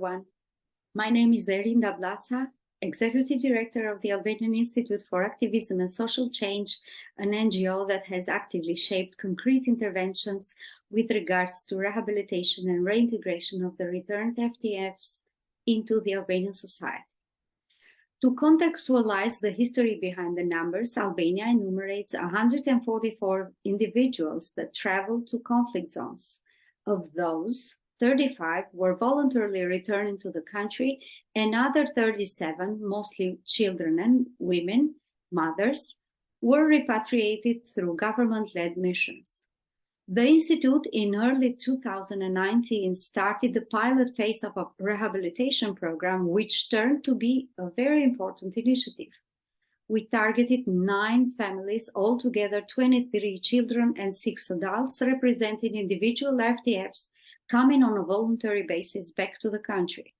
everyone. My name is Erinda Bllaca, Executive Director of the Albanian Institute for Activism and Social Change, an NGO that has actively shaped concrete interventions with regards to rehabilitation and reintegration of the returned FTFs into the Albanian society. To contextualize the history behind the numbers, Albania enumerates 144 individuals that traveled to conflict zones. Of those, 35 were voluntarily returning to the country, and other 37, mostly children and women, mothers, were repatriated through government-led missions. The Institute in early 2019 started the pilot phase of a rehabilitation program, which turned to be a very important initiative. We targeted 9 families, altogether 23 children and 6 adults, representing individual FTFs coming on a voluntary basis back to the country.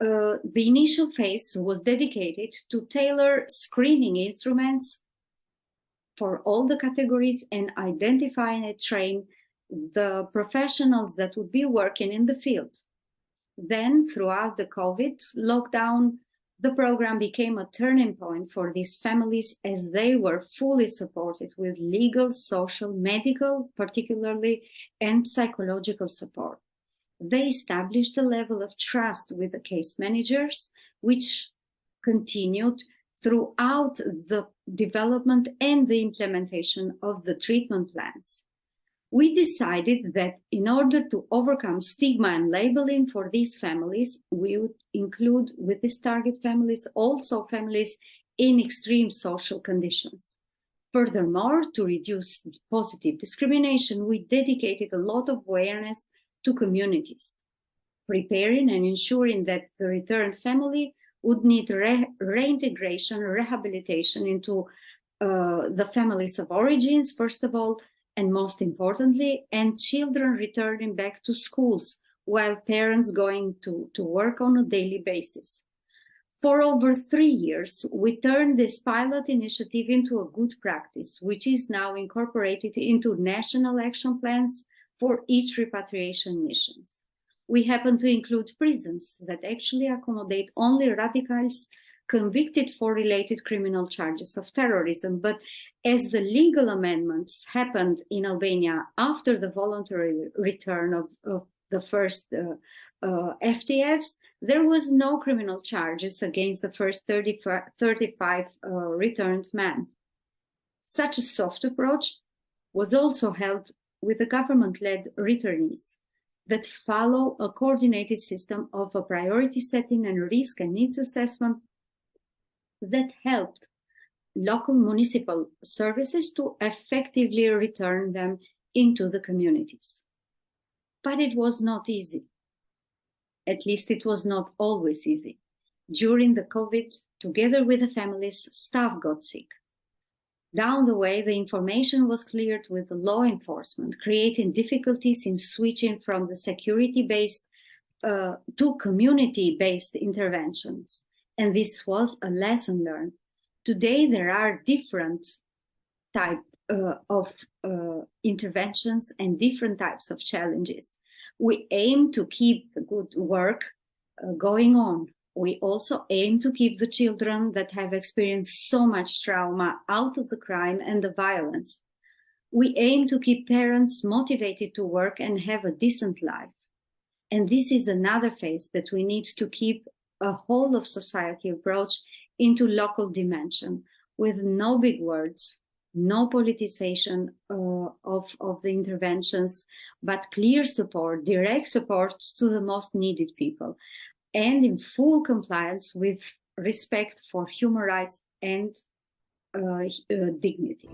The initial phase was dedicated to tailor screening instruments for all the categories and identify and train the professionals that would be working in the field. Then, throughout the COVID lockdown, the program became a turning point for these families as they were fully supported with legal, social, medical, particularly, and psychological support. They established a level of trust with the case managers, which continued throughout the development and the implementation of the treatment plans. We decided that in order to overcome stigma and labeling for these families, we would include with these target families also families in extreme social conditions. Furthermore, to reduce positive discrimination, we dedicated a lot of awareness to communities, preparing and ensuring that the returned family would need reintegration, rehabilitation into the families of origins, first of all, and most importantly, and children returning back to schools while parents going to work on a daily basis. For over 3 years, we turned this pilot initiative into a good practice, which is now incorporated into national action plans for each repatriation missions. We happen to include prisons that actually accommodate only radicals convicted for related criminal charges of terrorism. But as the legal amendments happened in Albania after the voluntary return of the first FTFs, there was no criminal charges against the first 35 returned men. Such a soft approach was also held with the government-led returnees that follow a coordinated system of a priority setting and risk and needs assessment that helped local municipal services to effectively return them into the communities. But it was not easy. At least it was not always easy. During the COVID, together with the families, staff got sick. Down the way, the information was cleared with law enforcement, creating difficulties in switching from the security-based to community-based interventions. And this was a lesson learned. Today, there are different types of interventions and different types of challenges. We aim to keep the good work going on. We also aim to keep the children that have experienced so much trauma out of the crime and the violence. We aim to keep parents motivated to work and have a decent life. And this is another phase that we need to keep a whole of society approach into local dimension with no big words, no politicization of the interventions, but clear support, direct support to the most needed people, and in full compliance with respect for human rights and dignity.